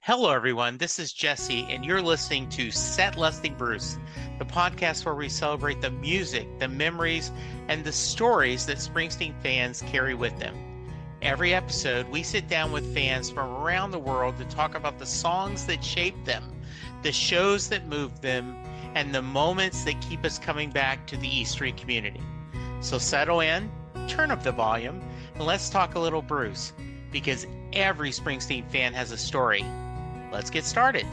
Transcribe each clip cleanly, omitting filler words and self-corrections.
Hello, everyone. This is Jesse, and you're listening to Setlisting Bruce, the podcast where we celebrate the music, the memories, and the stories that Springsteen fans carry with them. Every episode, we sit down with fans from around the world to talk about the songs that shaped them, the shows that moved them, and the moments that keep us coming back to the East Street community. So settle in, turn up the volume, and let's talk a little Bruce, because every Springsteen fan has a story. Let's get started.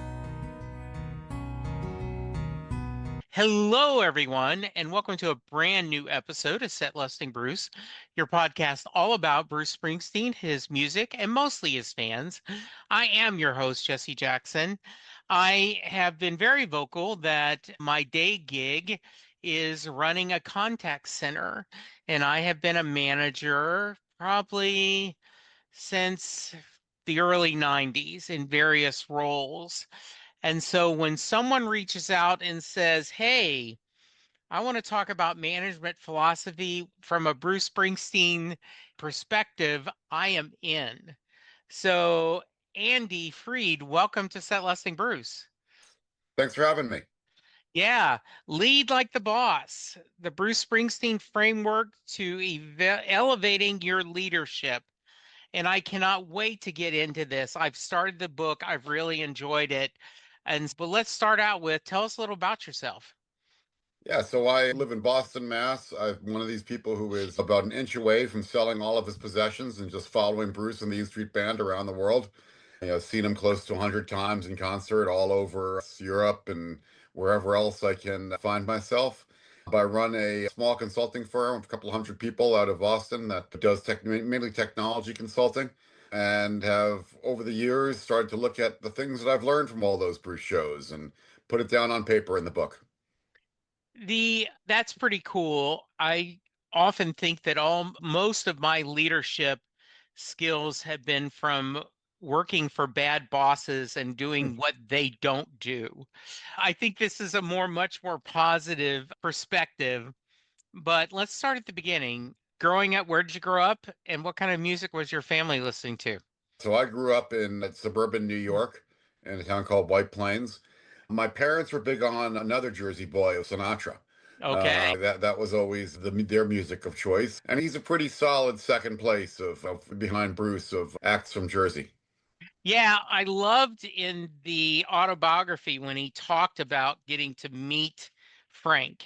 Hello, everyone, and welcome to a brand new episode of Setlisting Bruce, your podcast all about Bruce Springsteen, his music, and mostly his fans. I am your host, Jesse Jackson. I have been very vocal that my day gig is running a contact center, and I have been a manager probably since the early 90s in various roles. And so when someone reaches out and says, hey, I want to talk about management philosophy from a Bruce Springsteen perspective, I am in. So, Andy Freed, welcome to Setlisting Bruce. Thanks for having me. Yeah, lead like the boss, the Bruce Springsteen framework to elevating your leadership. And I cannot wait to get into this. I've started the book. I've really enjoyed it. But let's start out with tell us a little about yourself. Yeah, so I live in Boston, Mass. I'm one of these people who is about an inch away from selling all of his possessions and just following Bruce and the E Street Band around the world. I've seen him close to 100 times in concert all over Europe and wherever else I can find myself. I run a small consulting firm of a couple hundred people out of Boston that does mainly technology consulting, and have over the years started to look at the things that I've learned from all those Bruce shows and put it down on paper in the book. That's pretty cool. I often think that most of my leadership skills have been from working for bad bosses and doing what they don't do. I think this is a much more positive perspective. But let's start at the beginning. Growing up, where did you grow up, and what kind of music was your family listening to? So I grew up in suburban New York in a town called White Plains. My parents were big on another Jersey boy, Sinatra. Okay. That was always their music of choice, and he's a pretty solid second place of behind Bruce of acts from Jersey. Yeah, I loved in the autobiography when he talked about getting to meet Frank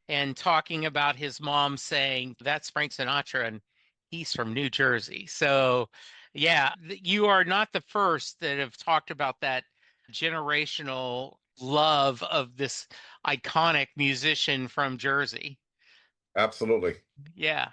and talking about his mom saying, that's Frank Sinatra and he's from New Jersey. So, yeah, you are not the first that have talked about that generational love of this iconic musician from Jersey. Absolutely. Yeah.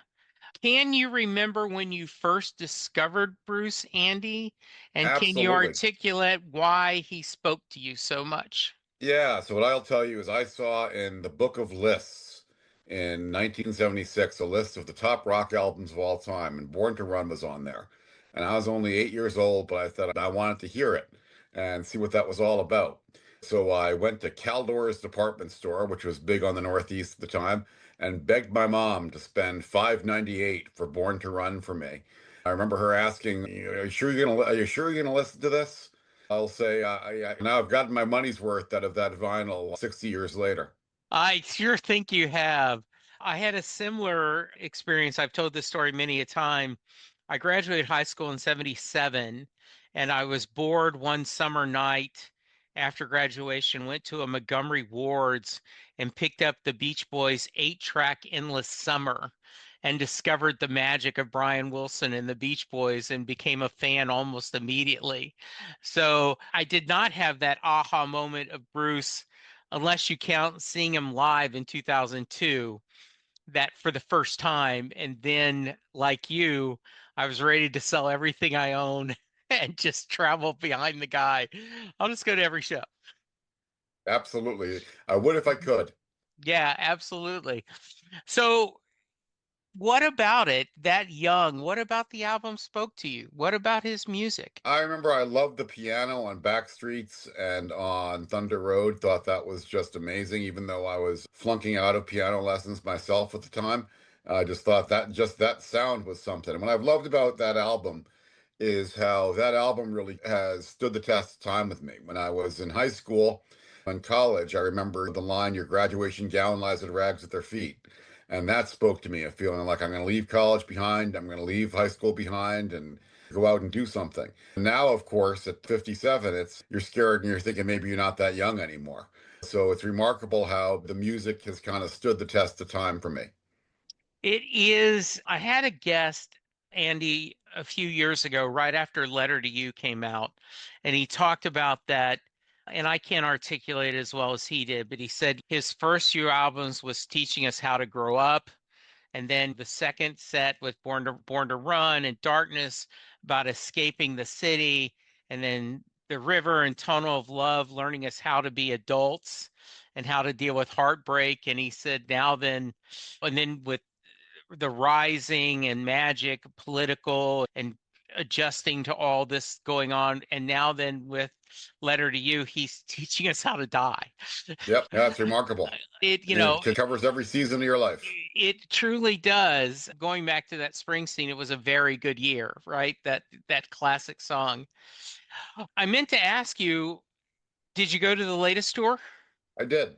Can you remember when you first discovered Bruce, Andy? And can you Absolutely. articulate why he spoke to you so much? Yeah, so what I'll tell you is I saw in the Book of Lists in 1976 a list of the top rock albums of all time, and Born to Run was on there. And I was only 8 years old, but I thought I wanted to hear it and see what that was all about. So I went to Caldor's department store, which was big on the Northeast at the time, and begged my mom to spend $5.98 for Born to Run for me. I remember her asking, are you sure you're gonna listen to this?" I'll say, now I've gotten my money's worth out of that vinyl 60 years later. I sure think you have. I had a similar experience. I've told this story many a time. I graduated high school in 77, and I was bored one summer night after graduation, went to a Montgomery Ward's and picked up the Beach Boys 8-track Endless Summer and discovered the magic of Brian Wilson and the Beach Boys and became a fan almost immediately. So I did not have that aha moment of Bruce unless you count seeing him live in 2002, that for the first time. And then, like you, I was ready to sell everything I own and just travel behind the guy. I'll just go to every show. Absolutely. I would if I could. Yeah, absolutely. So, what about it that young? What about the album spoke to you? What about his music? I remember I loved the piano on Backstreets and on Thunder Road. Thought that was just amazing, even though I was flunking out of piano lessons myself at the time. I just thought that just that sound was something. And what I've loved about that album is how that album really has stood the test of time with me. When I was in high school and college, I remember the line, "Your graduation gown lies in rags at their feet." And that spoke to me of feeling like I'm going to leave college behind, I'm going to leave high school behind and go out and do something. Now, of course, at 57, it's you're scared and you're thinking maybe you're not that young anymore. So it's remarkable how the music has kind of stood the test of time for me. It is. I had a guest, Andy, a few years ago, right after Letter to You came out, and he talked about that. And I can't articulate it as well as he did, but he said his first few albums was teaching us how to grow up. And then the second set with Born to Run and Darkness about escaping the city. And then The River and Tunnel of Love, learning us how to be adults and how to deal with heartbreak. And he said, now then, and then with the rising and magic, political and adjusting to all this going on. And now then with Letter to You, he's teaching us how to die. Yep, yeah, it's remarkable. It, you know, It covers every season of your life. it truly does. Going back to that Springsteen, it was a very good year, right? That classic song. I meant to ask you, did you go to the latest tour? I did.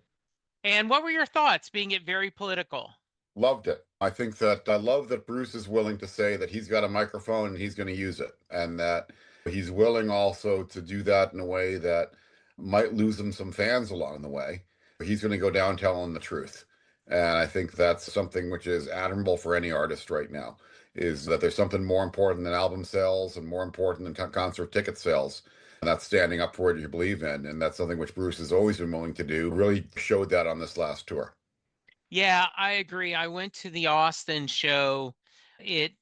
And what were your thoughts, being it very political? Loved it. I think that I love that Bruce is willing to say that he's got a microphone and he's going to use it, and that he's willing also to do that in a way that might lose him some fans along the way. But he's going to go down telling the truth. And I think that's something which is admirable for any artist right now, is that there's something more important than album sales and more important than concert ticket sales. And that's standing up for what you believe in. And that's something which Bruce has always been willing to do. Really showed that on this last tour. Yeah, I agree. I went to the Austin show. It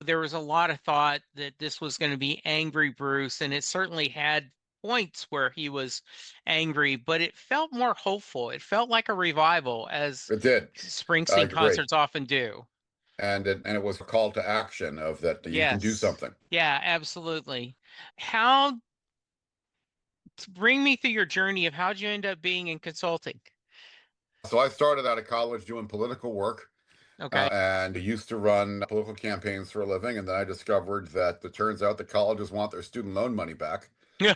There was a lot of thought that this was going to be angry Bruce, and it certainly had points where he was angry, but it felt more hopeful. It felt like a revival, as It did. I Springsteen agree. concerts often do. And it was a call to action of that you can do Yes. something. Yeah, absolutely. How Bring me through your journey of how'd you end up being in consulting? So I started out of college doing political work, Okay. and used to run political campaigns for a living. And then I discovered that it turns out that colleges want their student loan money back.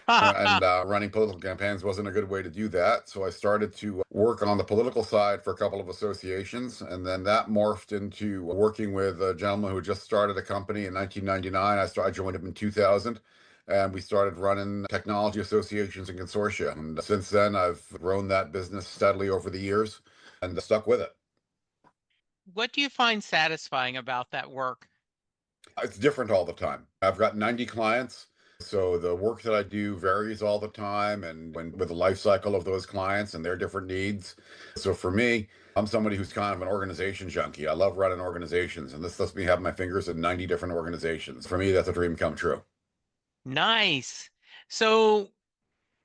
And running political campaigns wasn't a good way to do that. So I started to work on the political side for a couple of associations. And then that morphed into working with a gentleman who just started a company in 1999. I joined him in 2000. And we started running technology associations and consortia. And since then, I've grown that business steadily over the years and stuck with it. What do you find satisfying about that work? It's different all the time. I've got 90 clients. So the work that I do varies all the time and when with the life cycle of those clients and their different needs. So for me, I'm somebody who's kind of an organization junkie. I love running organizations, and this lets me have my fingers in 90 different organizations. For me, that's a dream come true. Nice. So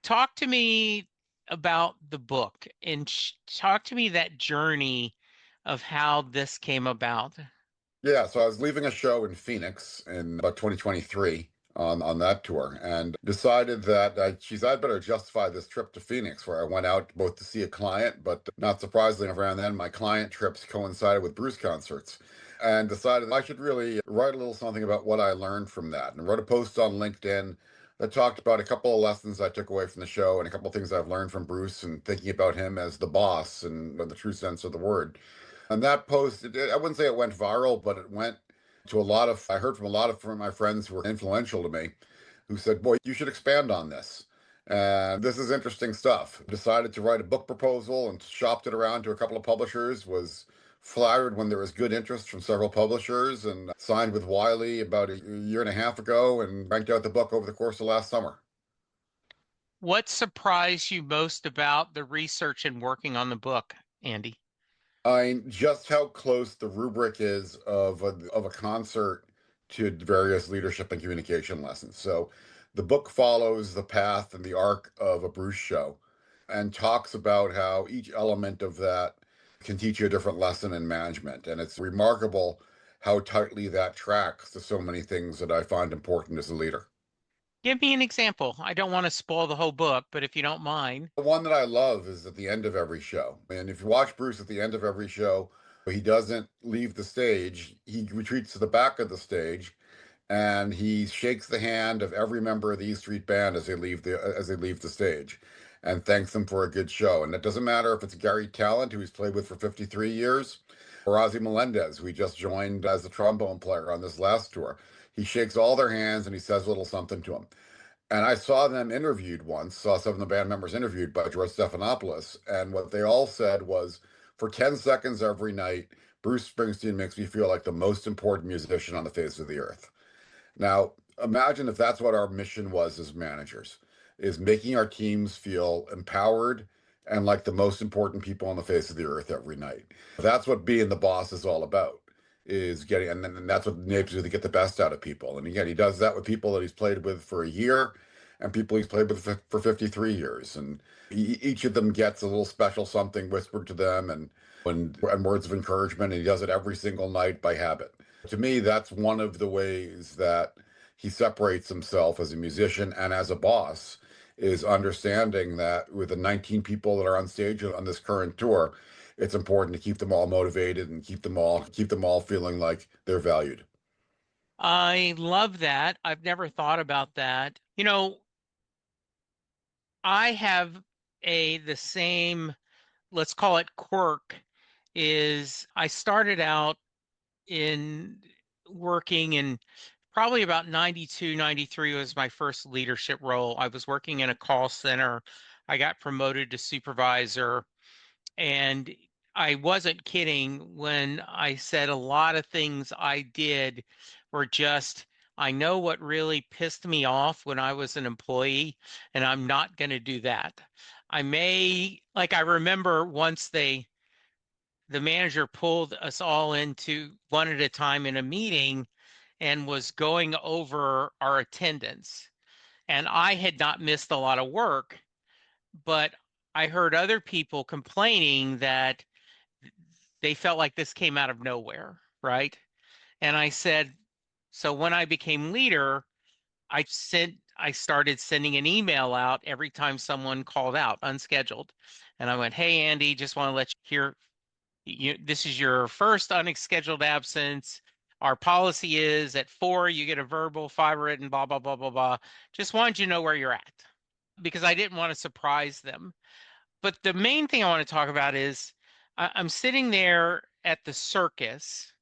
talk to me about the book and talk to me that journey of how this came about. Yeah, so I was leaving a show in Phoenix in about 2023 on that tour, and decided that I'd better justify this trip to Phoenix, where I went out both to see a client, but not surprisingly, around then my client trips coincided with Bruce concerts, and decided I should really write a little something about what I learned from that, and wrote a post on LinkedIn that talked about a couple of lessons I took away from the show and a couple of things I've learned from Bruce and thinking about him as the boss and in the true sense of the word. And that post, I wouldn't say it went viral, but it went to a lot of, I heard from a lot of my friends who were influential to me who said, boy, you should expand on this. And this is interesting stuff. Decided to write a book proposal and shopped it around to a couple of publishers, was flattered when there was good interest from several publishers, and signed with Wiley about a year and a half ago and ranked out the book over the course of last summer. What surprised you most about the research and working on the book, Andy? I mean, just how close the rubric is of a concert to various leadership and communication lessons. So the book follows the path and the arc of a Bruce show and talks about how each element of that can teach you a different lesson in management. And it's remarkable how tightly that tracks to so many things that I find important as a leader. Give me an example. I don't want to spoil the whole book, but if you don't mind. The one that I love is at the end of every show. And if you watch Bruce at the end of every show, he doesn't leave the stage. He retreats to the back of the stage and he shakes the hand of every member of the E Street Band as they leave the stage, and thanks them for a good show. And it doesn't matter if it's Gary Talent, who he's played with for 53 years, or Ozzy Melendez, who he just joined as a trombone player on this last tour. He shakes all their hands and he says a little something to them. And I saw them interviewed once, saw some of the band members interviewed by George Stephanopoulos, and what they all said was, for 10 seconds every night, Bruce Springsteen makes me feel like the most important musician on the face of the earth. Now, imagine if that's what our mission was as managers, is making our teams feel empowered and like the most important people on the face of the earth every night. That's what being the boss is all about, is getting, and that's what enables you to get the best out of people. And again, he does that with people that he's played with for a year and people he's played with for 53 years. And each of them gets a little special something whispered to them and words of encouragement. And he does it every single night by habit. To me, that's one of the ways that he separates himself as a musician and as a boss, is understanding that with the 19 people that are on stage on this current tour, it's important to keep them all motivated and keep them all feeling like they're valued. I love that. I've never thought about that. I have the same, let's call it quirk, is I started out in working in probably about 92, 93 was my first leadership role. I was working in a call center. I got promoted to supervisor. And I wasn't kidding when I said a lot of things I did were just, I know what really pissed me off when I was an employee, and I'm not going to do that. I remember once the manager pulled us all into one at a time in a meeting and was going over our attendance. And I had not missed a lot of work, but I heard other people complaining that they felt like this came out of nowhere, right? And I said, so when I became leader, I started sending an email out every time someone called out unscheduled. And I went, hey, Andy, just want to let you hear, this is your first unscheduled absence. Our policy is at 4, you get a verbal, 5 written, blah, blah, blah, blah, blah. Just wanted you to know where you're at because I didn't want to surprise them. But the main thing I want to talk about is I'm sitting there at the circus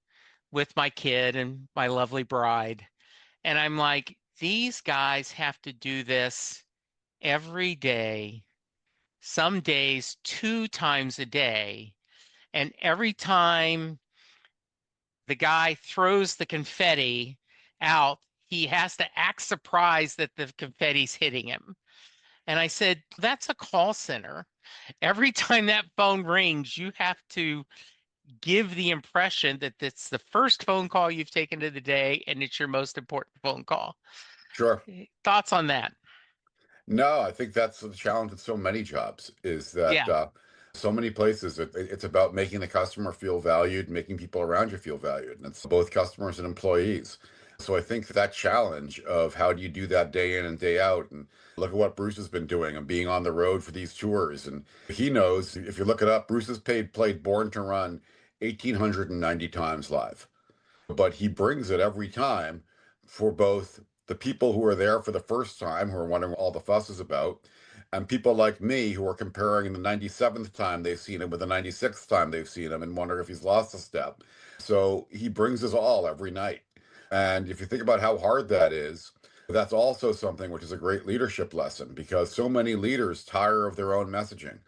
with my kid and my lovely bride. And I'm like, these guys have to do this every day, some days 2 times a day. And every time the guy throws the confetti out, he has to act surprised that the confetti's hitting him. And I said, that's a call center. Every time that phone rings, you have to give the impression that it's the first phone call you've taken of the day and it's your most important phone call. Sure. Thoughts on that? No, I think that's the challenge with so many jobs, is that Yeah. so many places it's about making the customer feel valued, making people around you feel valued, and it's both customers and employees. So I think that challenge of how do you do that day in and day out, and look at what Bruce has been doing and being on the road for these tours, and he knows, if you look it up, Bruce has played Born to Run 1,890 times live, but he brings it every time for both the people who are there for the first time, who are wondering what all the fuss is about, and people like me who are comparing the 97th time they've seen him with the 96th time they've seen him and wonder if he's lost a step. So he brings us all every night. And if you think about how hard that is, that's also something which is a great leadership lesson, because so many leaders tire of their own messaging.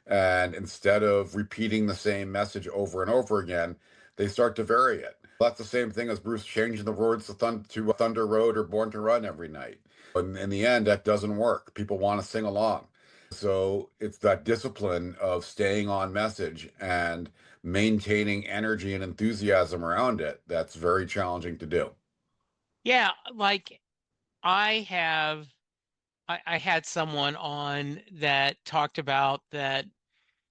And instead of repeating the same message over and over again, they start to vary it. That's the same thing as Bruce changing the words to Thunder Road or Born to Run every night. But in the end, that doesn't work. People want to sing along. So it's that discipline of staying on message and maintaining energy and enthusiasm around it that's very challenging to do. Yeah, like I have I had someone on that talked about that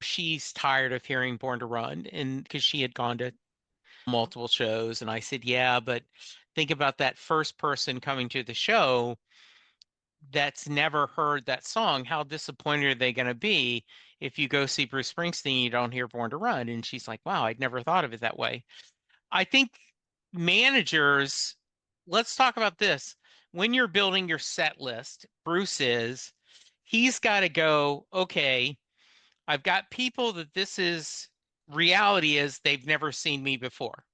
she's tired of hearing Born to Run and because she had gone to multiple shows and I said, "Yeah, but think about that first person coming to the show that's never heard that song. How disappointed are they going to be if you go see Bruce Springsteen, you don't hear Born to Run?" And she's like, "Wow, I'd never thought of it that way." I think managers let's talk about this. When you're building your set list, he's got to go, okay, I've got people that this is reality is they've never seen me before.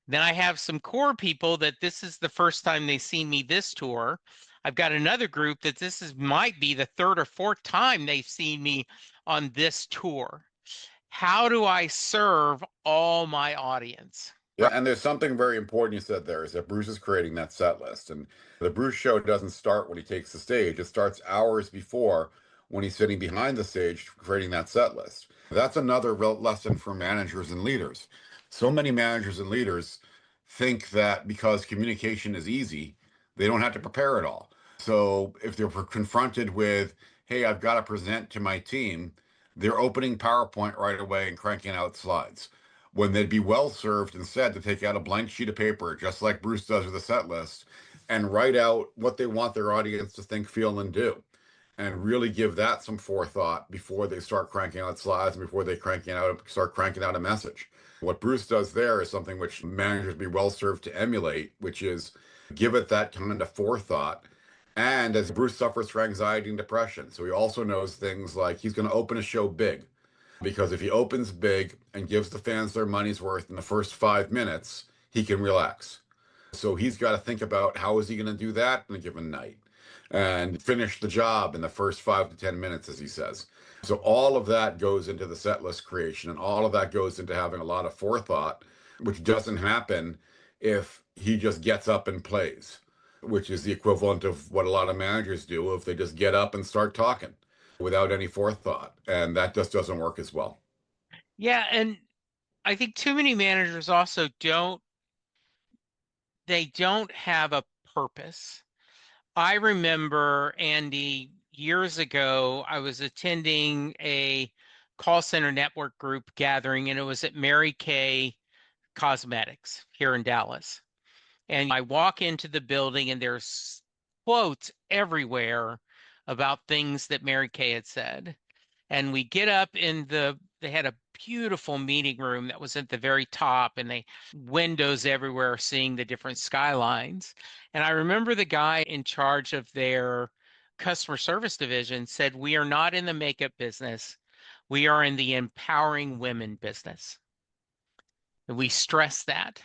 Then I have some core people that this is the first time they've seen me this tour. I've got another group that this is might be the third or fourth time they've seen me on this tour. How do I serve all my audience? Yeah, and there's something very important you said there is that Bruce is creating that set list. And the Bruce show doesn't start when he takes the stage. It starts hours before when he's sitting behind the stage creating that set list. That's another real lesson for managers and leaders. So many managers and leaders think that because communication is easy, they don't have to prepare at all. So if they're confronted with, hey, I've got to present to my team, they're opening PowerPoint right away and cranking out slides when they'd be well served instead to take out a blank sheet of paper, just like Bruce does with the set list, and write out what they want their audience to think, feel, and do. And really give that some forethought before they start cranking out slides and before they start cranking out a message. What Bruce does there is something which managers be well served to emulate, which is give it that kind of forethought. And as Bruce suffers from anxiety and depression, so he also knows things like he's going to open a show big because if he opens big and gives the fans their money's worth in the first 5 minutes, he can relax. So he's got to think about how is he going to do that in a given night and finish the job in the first 5 to 10 minutes, as he says. So all of that goes into the set list creation, and all of that goes into having a lot of forethought, which doesn't happen if he just gets up and plays, which is the equivalent of what a lot of managers do if they just get up and start talking without any forethought. And that just doesn't work as well. Yeah, and I think too many managers also don't have a purpose. I remember, Andy, years ago, I was attending a call center network group gathering, and it was at Mary Kay Cosmetics here in Dallas. And I walk into the building, and there's quotes everywhere about things that Mary Kay had said. And we get up they had a beautiful meeting room that was at the very top, and they windows everywhere seeing the different skylines. And I remember the guy in charge of their customer service division said, "We are not in the makeup business. We are in the empowering women business." And we stress that.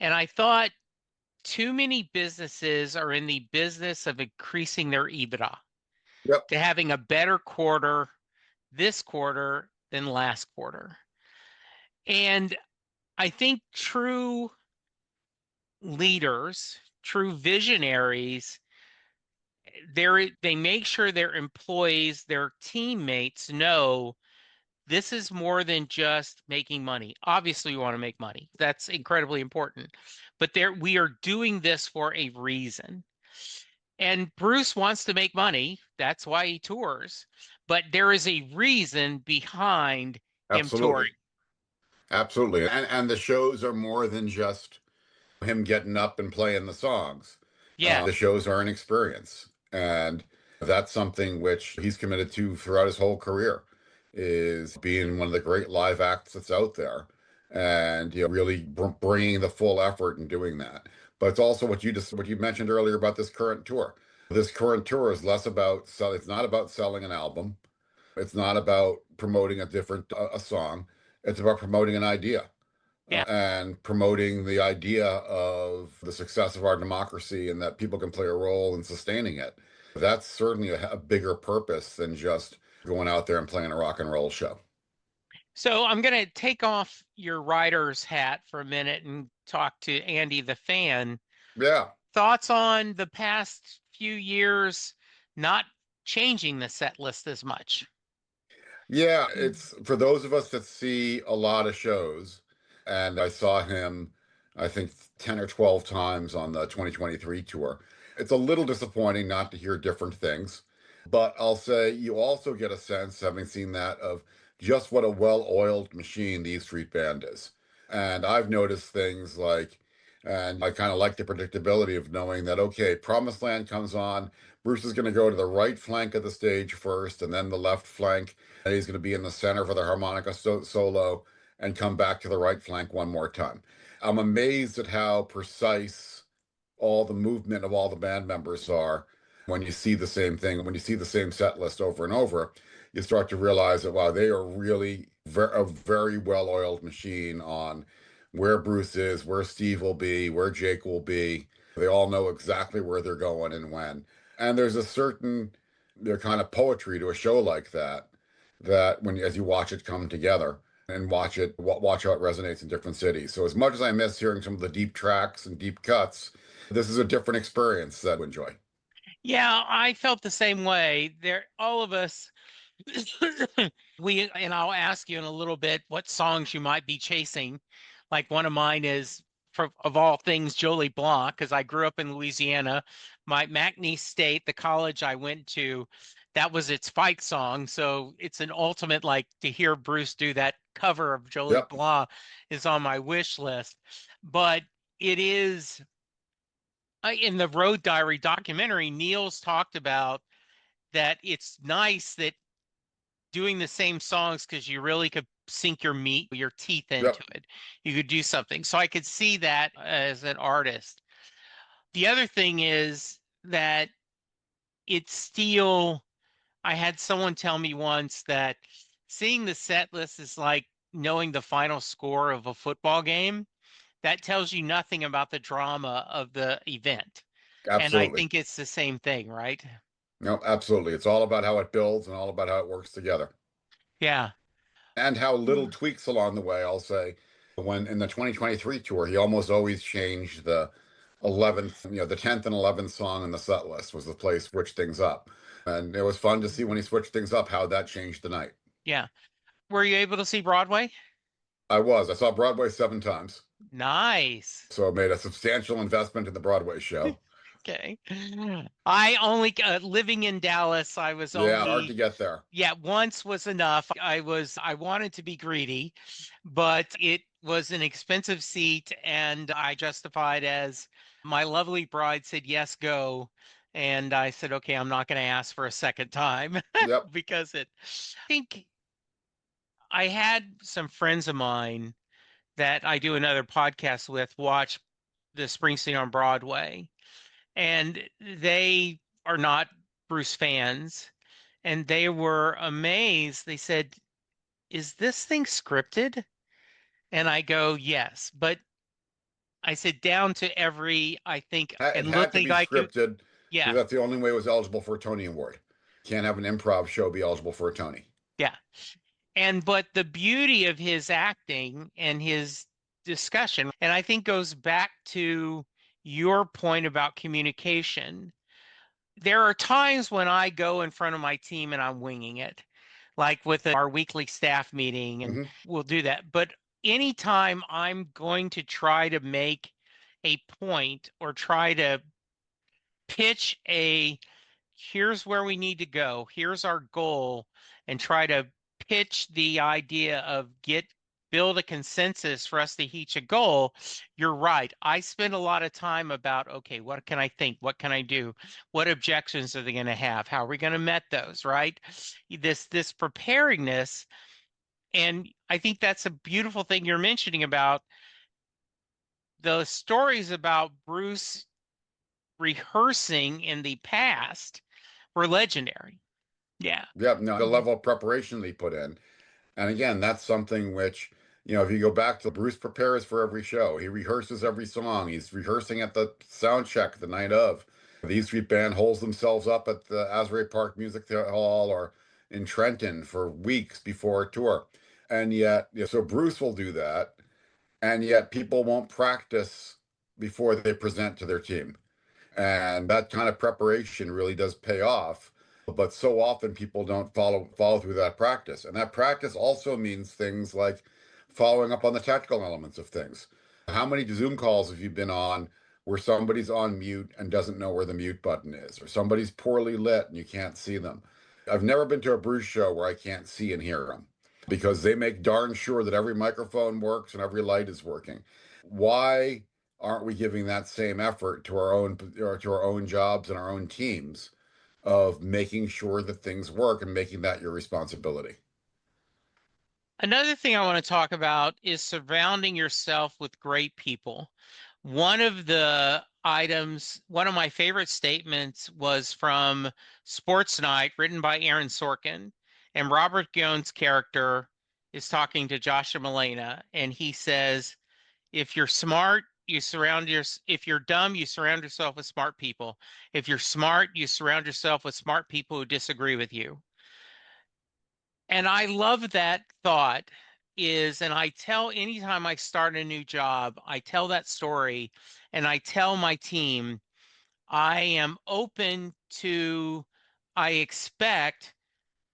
And I thought too many businesses are in the business of increasing their EBITDA, Yep. to having a better quarter this quarter than last quarter. And I think true leaders, true visionaries, they make sure their employees, their teammates know this is more than just making money. Obviously, we want to make money. That's incredibly important. But we are doing this for a reason. And Bruce wants to make money. That's why he tours. But there is a reason behind him touring. Absolutely. Absolutely. And the shows are more than just him getting up and playing the songs. Yeah. The shows are an experience. And that's something which he's committed to throughout his whole career is being one of the great live acts that's out there and really bringing the full effort and doing that. But it's also what you mentioned earlier about this current tour. This current tour is less about it's not about selling an album. It's not about promoting a different a song. It's about promoting an idea Yeah. and promoting the idea of the success of our democracy and that people can play a role in sustaining it. That's certainly a bigger purpose than just going out there and playing a rock and roll show. So I'm going to take off your writer's hat for a minute and talk to Andy the fan. Yeah. Thoughts on the past few years not changing the set list as much? Yeah, it's for those of us that see a lot of shows, and I saw him, I think 10 or 12 times on the 2023 tour. It's a little disappointing not to hear different things, but I'll say you also get a sense, having seen that, of just what a well-oiled machine the E Street Band is. And I've noticed things like, and I kind of like the predictability of knowing that, okay, Promised Land comes on, Bruce is going to go to the right flank of the stage first, and then the left flank and he's going to be in the center for the harmonica solo and come back to the right flank one more time. I'm amazed at how precise all the movement of all the band members are when you see the same thing, when you see the same set list over and over, you start to realize that, wow, they are really a very well-oiled machine on where Bruce is, where Steve will be, where Jake will be. They all know exactly where they're going and when. And there's a certain kind of poetry to a show like that, that when as you watch it come together and watch how it resonates in different cities. So as much as I miss hearing some of the deep tracks and deep cuts, this is a different experience that I enjoy. Yeah, I felt the same way. There, all of us, and I'll ask you in a little bit what songs you might be chasing. Like one of mine is, of all things, Jolie Blanc, because I grew up in Louisiana. My McNeese State, the college I went to, that was its fight song. So it's an ultimate, like, to hear Bruce do that cover of Jolie Yep, Blanc is on my wish list. But it is in the Road Diary documentary, Niels talked about that it's nice that doing the same songs because you really could sink your teeth into yep. it. You could do something. So I could see that as an artist. The other thing is that it's still, I had someone tell me once that seeing the set list is like knowing the final score of a football game. That tells you nothing about the drama of the event. And I Absolutely. think it's the same thing, right? No, absolutely. It's all about how it builds and all about how it works together. Yeah. And how little tweaks along the way, I'll say. When in the 2023 tour, he almost always changed the 11th, the 10th and 11th song in the set list was the place switched things up. And it was fun to see when he switched things up, how that changed the night. Yeah. Were you able to see Broadway? I saw Broadway 7 times. Nice. So I made a substantial investment in the Broadway show. Okay. I only living in Dallas, I was Yeah, hard to only get there. yeah, once was enough. I wanted to be greedy, but it was an expensive seat and I justified as my lovely bride said yes, go. And I said, okay, I'm not going to ask for a second time Yep, because I think I had some friends of mine that I do another podcast with watch the Springsteen on Broadway, and they are not Bruce fans, and they were amazed. They said, "Is this thing scripted?" And I go, "Yes," but I said down to every, I think, it and had to looking be like you, scripted because yeah, that's the only way it was eligible for a Tony Award. Can't have an improv show be eligible for a Tony. yeah. And but the beauty of his acting and his discussion, and I think goes back to your point about communication. There are times when I go in front of my team and I'm winging it, like with our weekly staff meeting, and Hmm. we'll do that. But anytime I'm going to try to make a point or try to pitch here's where we need to go, here's our goal, and try to pitch the idea of build a consensus for us to reach a goal, you're right. I spend a lot of time about, okay, what can I think? What can I do? What objections are they going to have? How are we going to met those, right? This preparedness. And I think that's a beautiful thing you're mentioning about the stories about Bruce rehearsing in the past were legendary. Yeah. Yep, no, the level of preparation they put in. And again, that's something which, if you go back to Bruce prepares for every show, he rehearses every song. He's rehearsing at the sound check the night of. The E Street Band holds themselves up at the Asbury Park Music Hall or in Trenton for weeks before a tour. And yet, so Bruce will do that. And yet people won't practice before they present to their team. And that kind of preparation really does pay off. But so often people don't follow through that practice. And that practice also means things like following up on the technical elements of things. How many Zoom calls have you been on where somebody's on mute and doesn't know where the mute button is, or somebody's poorly lit and you can't see them? I've never been to a Bruce show where I can't see and hear them because they make darn sure that every microphone works and every light is working. Why aren't we giving that same effort to our own jobs and our own teams of making sure that things work and making that your responsibility? Another thing I want to talk about is surrounding yourself with great people. One of the items, one of my favorite statements was from Sports Night, written by Aaron Sorkin. And Robert Guillaume's character is talking to Joshua Malina, and he says, if you're smart, if you're dumb, you surround yourself with smart people. If you're smart, you surround yourself with smart people who disagree with you. And I love that thought and I tell anytime I start a new job, I tell that story and I tell my team, I am open to, I expect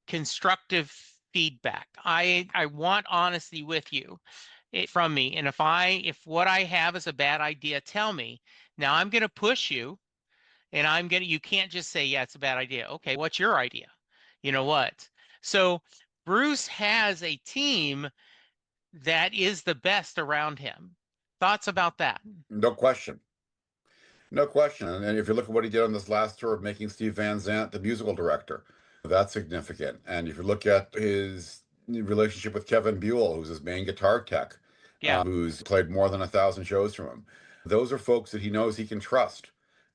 constructive feedback. I want honesty with you from me. And if what I have is a bad idea, tell me. Now I'm going to push you and you can't just say, yeah, it's a bad idea. Okay, what's your idea? You know what? So Bruce has a team that is the best around him. Thoughts about that? No question. No question. And if you look at what he did on this last tour of making Steve Van Zandt the musical director, that's significant. And if you look at his relationship with Kevin Buell, who's his main guitar tech, Yeah. who's played more than 1,000 shows from him, those are folks that he knows he can trust.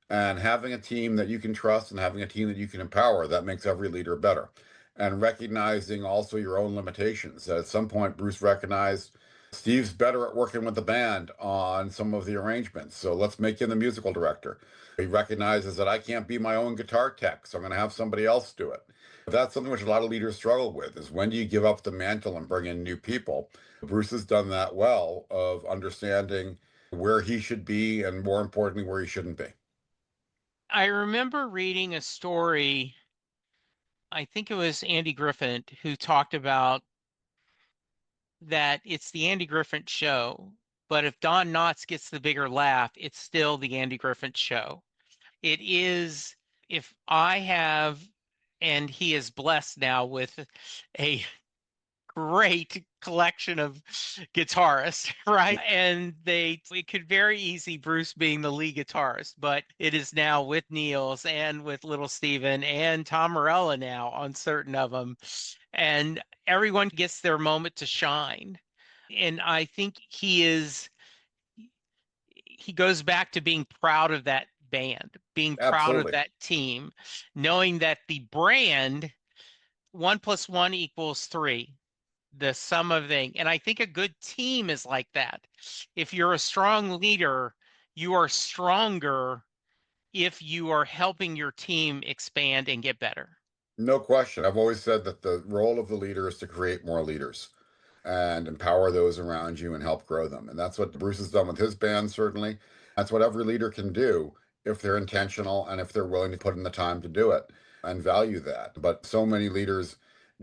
And having a team that you can trust and having a team that you can empower, that makes every leader better. And recognizing also your own limitations. At some point, Bruce recognized Steve's better at working with the band on some of the arrangements, so let's make him the musical director. He recognizes that I can't be my own guitar tech, so I'm going to have somebody else do it. That's something which a lot of leaders struggle with, is when do you give up the mantle and bring in new people? Bruce has done that well, of understanding where he should be and, more importantly, where he shouldn't be. I remember reading a story, I think it was Andy Griffin, who talked about that it's the Andy Griffin show, but if Don Knotts gets the bigger laugh, it's still the Andy Griffin show. It is, if I have, and he is blessed now with a great collection of guitarists, right? And it could very easy Bruce being the lead guitarist, but it is now with Niels and with Little Steven and Tom Morello now on certain of them. And everyone gets their moment to shine. And I think he goes back to being proud of that band, being proud of Absolutely. that team, knowing that the brand, one plus one equals three, the sum of thing. And I think a good team is like that. If you're a strong leader, you are stronger if you are helping your team expand and get better. No question. I've always said that the role of the leader is to create more leaders and empower those around you and help grow them. And that's what Bruce has done with his band, certainly. That's what every leader can do if they're intentional and if they're willing to put in the time to do it and value that. But so many leaders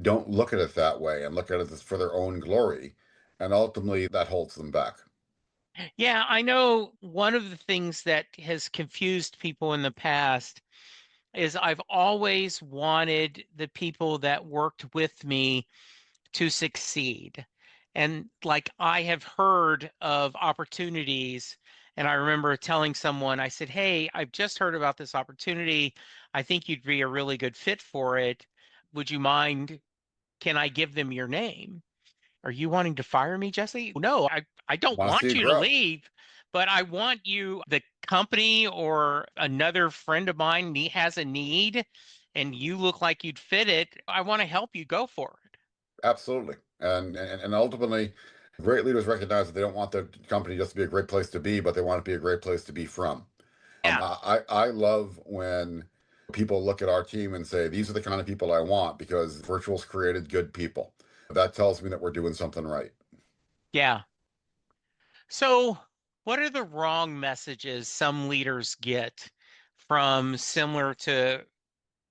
don't look at it that way and look at it as for their own glory. And ultimately, that holds them back. Yeah, I know one of the things that has confused people in the past is I've always wanted the people that worked with me to succeed. And like I have heard of opportunities, and I remember telling someone, I said, hey, I've just heard about this opportunity. I think you'd be a really good fit for it. Would you mind? Can I give them your name? Are you wanting to fire me, Jesse? No, I don't Want to see want you you to grow. leave, but I want you, the company or another friend of mine has a need and you look like you'd fit it. I want to help you go for it. Absolutely. And ultimately, great leaders recognize that they don't want their company just to be a great place to be, but they want it to be a great place to be from. Yeah. I love when people look at our team and say, these are the kind of people I want because Virtual's created good people. That tells me that we're doing something right. Yeah. So, what are the wrong messages some leaders get from similar to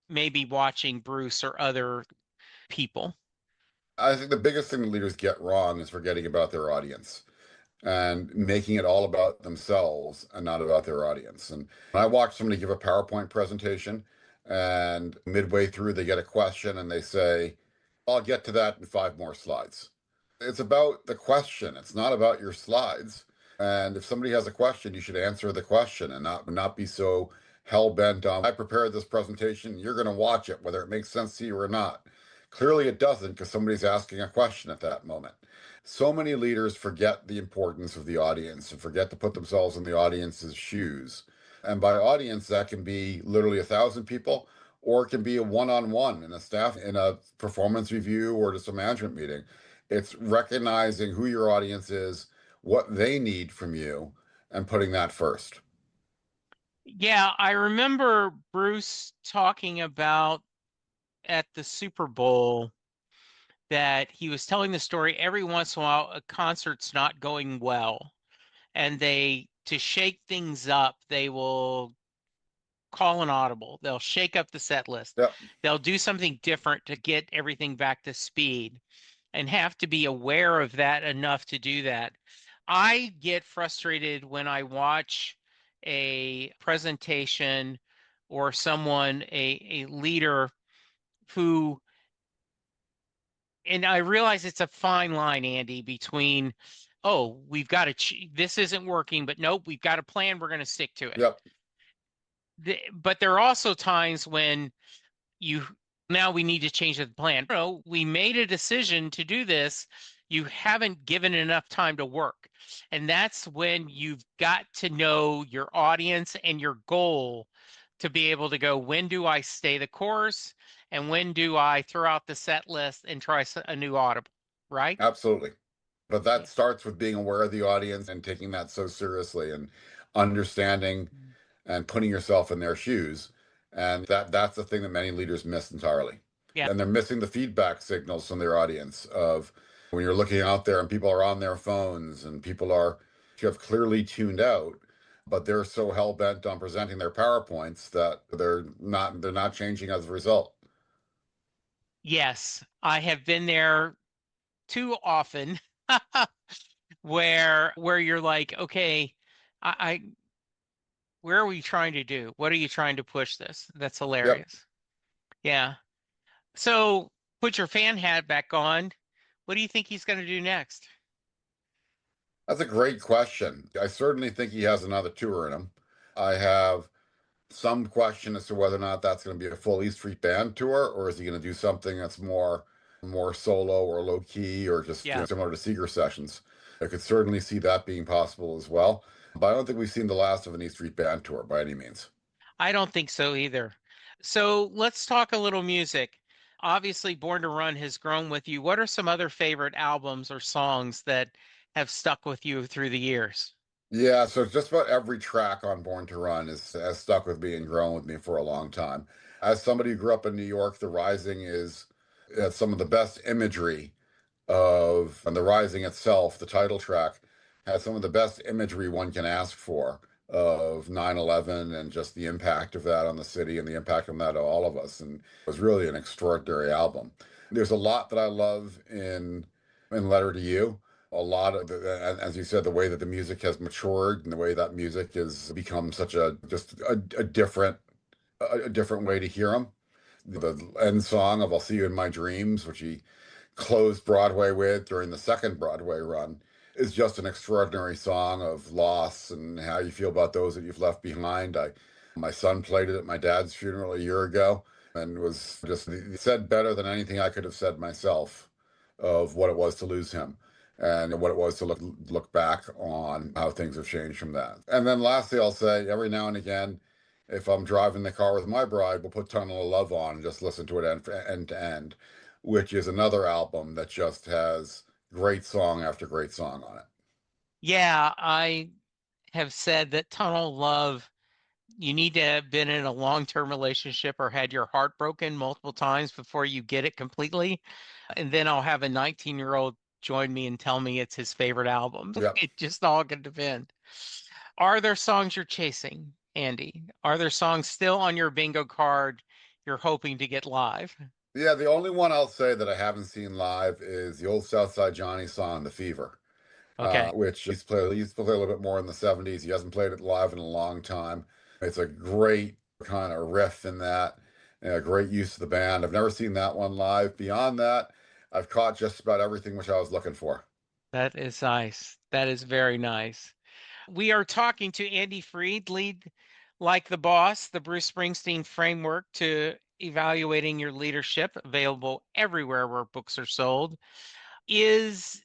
maybe watching Bruce or other people? I think the biggest thing that leaders get wrong is forgetting about their audience and making it all about themselves and not about their audience. And I watch somebody give a PowerPoint presentation, and midway through, they get a question and they say, I'll get to that in 5 more slides. It's about the question, it's not about your slides. And if somebody has a question, you should answer the question and not be so hell bent on, I prepared this presentation, you're going to watch it, whether it makes sense to you or not. Clearly, it doesn't because somebody's asking a question at that moment. So many leaders forget the importance of the audience and forget to put themselves in the audience's shoes. And by audience, that can be literally 1,000 people, or it can be a one-on-one in a staff, in a performance review, or just a management meeting. It's recognizing who your audience is, what they need from you, and putting that first. Yeah, I remember Bruce talking about at the Super Bowl that he was telling the story every once in a while a concert's not going well, and they, to shake things up, they will call an audible. They'll shake up the set list. Yep, They'll do something different to get everything back to speed, and have to be aware of that enough to do that. I get frustrated when I watch a presentation or someone, a leader who, and I realize it's a fine line, Andy, between, oh, we've got to, this isn't working, but nope, we've got a plan, we're going to stick to it. yep, But there are also times when you, now we need to change the plan. No, we made a decision to do this. You haven't given enough time to work. And that's when you've got to know your audience and your goal to be able to go, when do I stay the course? And when do I throw out the set list and try a new audible? Right? absolutely. But Yeah. that starts with being aware of the audience and taking that so seriously and understanding and putting yourself in their shoes. And that's the thing that many leaders miss entirely. Yeah. And they're missing the feedback signals from their audience of when you're looking out there and people are on their phones and people are you have clearly tuned out, but they're so hell bent on presenting their PowerPoints that they're not changing as a result. Yes, I have been there too often where you're like, okay, I where are we trying to do? What are you trying to push this? That's Yep. hilarious. Yeah. So put your fan hat back on. What do you think he's going to do next? That's a great question. I certainly think he has another tour in him. I have some question as to whether or not that's going to be a full E Street Band tour, or is he going to do something that's more solo or low key, or just Yeah, similar to Seeger sessions. I could certainly see that being possible as well. But I don't think we've seen the last of an E Street Band tour by any means. I don't think so either. So let's talk a little music. Obviously, Born to Run has grown with you. What are some other favorite albums or songs that have stuck with you through the years? Yeah, so just about every track on Born to Run is has stuck with me and grown with me for a long time. As somebody who grew up in New York, The Rising is some of the best imagery of, and The Rising itself, the title track, has some of the best imagery one can ask for of 9/11 and just the impact of that on the city and the impact of that on all of us. And it was really an extraordinary album. There's a lot that I love in Letter to You. A lot of as you said, the way that the music has matured and the way that music has become such a just a different way to hear them. The end song of "I'll See You in My Dreams," which he closed Broadway with during the second Broadway run, is just an extraordinary song of loss and how you feel about those that you've left behind. My son played it at my dad's funeral a year ago and was just said better than anything I could have said myself of what it was to lose him and what it was to look back on how things have changed from that. And then lastly, I'll say every now and again, if I'm driving the car with my bride, we'll put Tunnel of Love on and just listen to it end to end, which is another album that just has great song after great song on it. Yeah, I have said that Tunnel Love, you need to have been in a long-term relationship or had your heart broken multiple times before you get it completely. And then I'll have a 19-year-old join me and tell me it's his favorite album. Yep. It just all can depend. Are there songs you're chasing, Andy? Are there songs still on your bingo card you're hoping to get live? Yeah, the only one I'll say that I haven't seen live is the old Southside Johnny song, The Fever, Okay. which he used to play a little bit more in the 70s. He hasn't played it live in a long time. It's a great kind of riff in that, and a great use of the band. I've never seen that one live. Beyond that, I've caught just about everything which I was looking for. That is nice. That is very nice. We are talking to Andy Freed, lead like the boss, the Bruce Springsteen framework to evaluating your leadership, available everywhere where books are sold. Is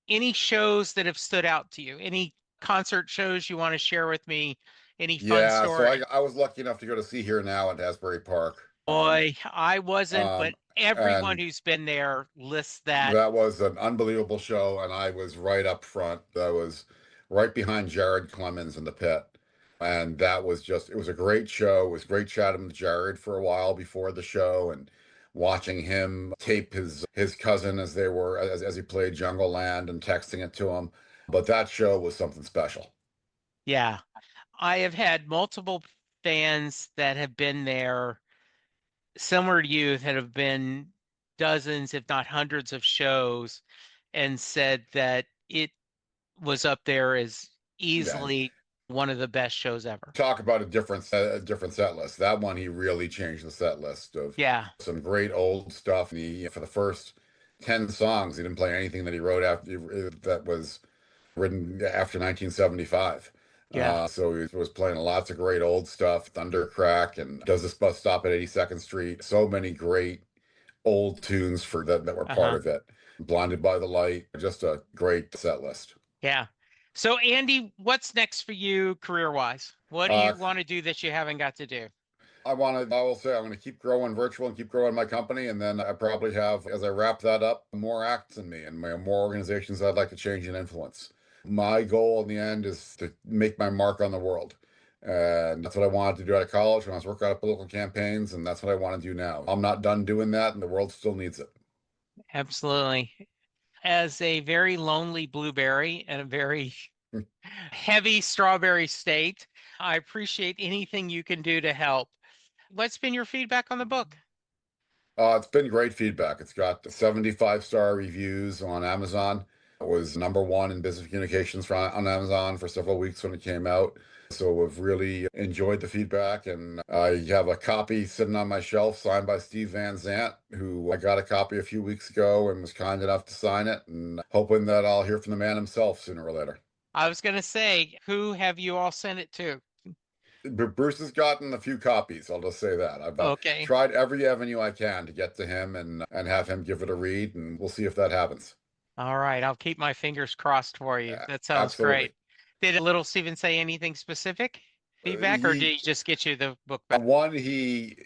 any shows that have stood out to you? Any concert shows you want to share with me Any fun Yeah, so story? I was lucky enough to go to See.Hear.Now at Asbury Park. Boy, I wasn't, but everyone And who's been there lists that. that was an unbelievable show, and I was right up front. I was right behind Jared Clemens in the pit. And that was just, it was a great show. It was great chatting with Jared for a while before the show and watching him tape his cousin as they were as he played Jungle Land and texting it to him. But that show was something special. Yeah, I have had multiple fans that have been there, similar to you, that have been dozens, if not hundreds of shows, and said that it was up there as Yeah. easily one of the best shows ever. Talk about a different set list. That one he really changed the set list of Yeah, some great old stuff. And he for the first 10 songs, he didn't play anything that he wrote after that was written after 1975. yeah, So he was playing lots of great old stuff, Thundercrack and Does This Bus Stop at 82nd Street? So many great old tunes for that were part uh-huh, of it. Blinded by the Light, just a great set list. yeah. So, Andy, what's next for you career-wise? What do Uh, you want to do that you haven't got to do? I will say, I'm going to keep growing virtual and keep growing my company. And then I probably have, as I wrap that up, more acts in me and more organizations I'd like to change and influence. My goal in the end is to make my mark on the world. And that's what I wanted to do out of college when I was working out political campaigns. And that's what I want to do now. I'm not done doing that, and the world still needs it. Absolutely. As a very lonely blueberry and a very heavy strawberry state, I appreciate anything you can do to help. What's been your feedback on the book? It's been great feedback. It's got 75-star reviews on Amazon. It was number one in business communications on Amazon for several weeks when it came out. So we've really enjoyed the feedback. And I have a copy sitting on my shelf signed by Steve Van Zandt, who I got a copy a few weeks ago and was kind enough to sign it. And hoping that I'll hear from the man himself sooner or later. I was going to say, who have you all sent it to? Bruce has gotten a few copies. I'll just say that. I've Okay. tried every avenue I can to get to him and have him give it a read, and we'll see if that happens. All right. I'll keep my fingers crossed for you. That sounds great. Absolutely. Did little Steven say anything specific feedback, or did He he just get you the book back? one he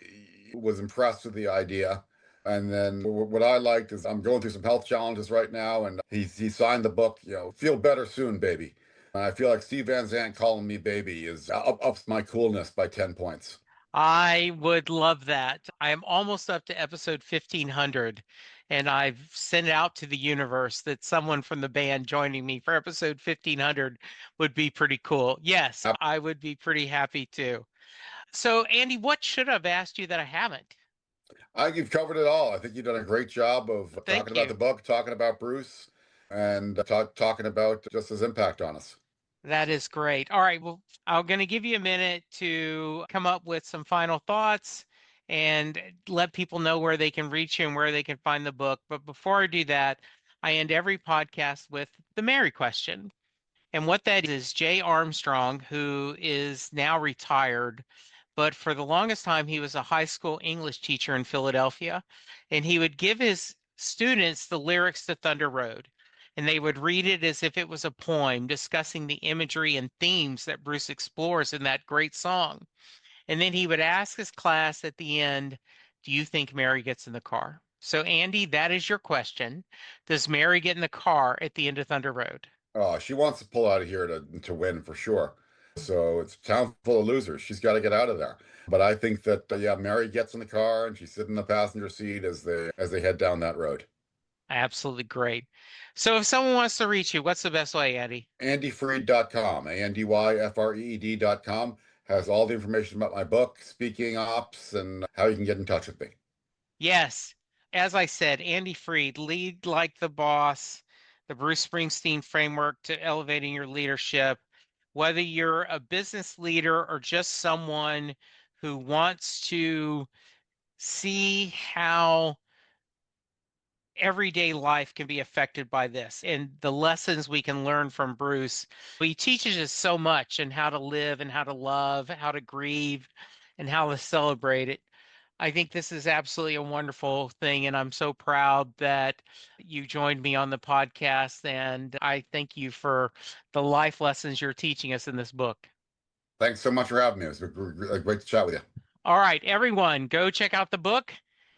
was impressed with the idea. And then what I liked is I'm going through some health challenges right now, and he signed the book, feel better soon, baby. And I feel like Steve Van Zandt calling me baby is ups my coolness by 10 points. I would love that. I am almost up to episode 1500, and I've sent it out to the universe that someone from the band joining me for episode 1500 would be pretty cool. Yes, I would be pretty happy too. So, Andy, what should I've asked you that I haven't? I think you've covered it all. I think you've done a great job of talking Thank about the you. book, talking about Bruce, and talking about just his impact on us. That is great. All right. Well, I'm going to give you a minute to come up with some final thoughts and let people know where they can reach you and where they can find the book. But before I do that, I end every podcast with the Mary question. And what that is Jay Armstrong, who is now retired, but for the longest time, he was a high school English teacher in Philadelphia. And he would give his students the lyrics to Thunder Road. And they would read it as if it was a poem, discussing the imagery and themes that Bruce explores in that great song. And then he would ask his class at the end, do you think Mary gets in the car? So, Andy, that is your question. Does Mary get in the car at the end of Thunder Road? She wants to pull out of here to win for sure. So it's a town full of losers. She's got to get out of there. But I think that yeah, Mary gets in the car and she's sitting in the passenger seat as they head down that road. Absolutely great. So, if someone wants to reach you, what's the best way, Andy? AndyFreed.com, AndyFreed.com has all the information about my book, speaking ops, and how you can get in touch with me. Yes, as I said, Andy Freed, Lead Like the Boss, the Bruce Springsteen Framework to elevating your leadership. Whether you're a business leader or just someone who wants to see how everyday life can be affected by this and the lessons we can learn from Bruce. He teaches us so much and how to live and how to love, how to grieve, and how to celebrate it. I think this is absolutely a wonderful thing, and I'm so proud that you joined me on the podcast. And I thank you for the life lessons you're teaching us in this book. Thanks so much for having me. It was great to chat with you. All right, everyone, go check out the book,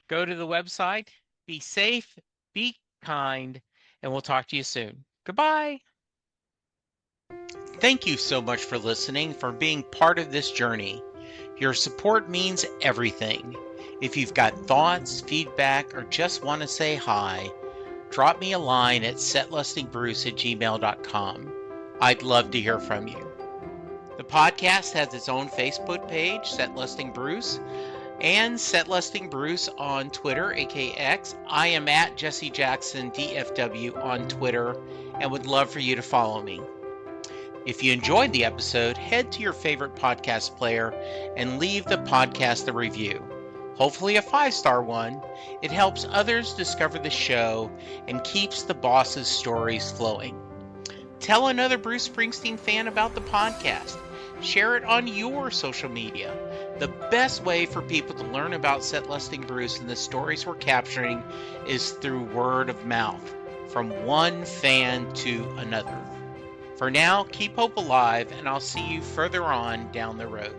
go to the website, be safe, be kind, and we'll talk to you soon. Goodbye. Thank you so much for listening, for being part of this journey. Your support means everything. If you've got thoughts, feedback, or just want to say hi, drop me a line at setlistingbruce@gmail.com. I'd love to hear from you. The podcast has its own Facebook page, Setlisting Bruce, and Setlisting Bruce on Twitter, aka X. I am at Jesse Jackson DFW on Twitter and would love for you to follow me. If you enjoyed the episode, head to your favorite podcast player and leave the podcast a review. Hopefully a 5-star one. It helps others discover the show and keeps the boss's stories flowing. Tell another Bruce Springsteen fan about the podcast. Share it on your social media. The best way for people to learn about Setlisting Bruce and the stories we're capturing is through word of mouth, from one fan to another. For now, keep hope alive, and I'll see you further on down the road.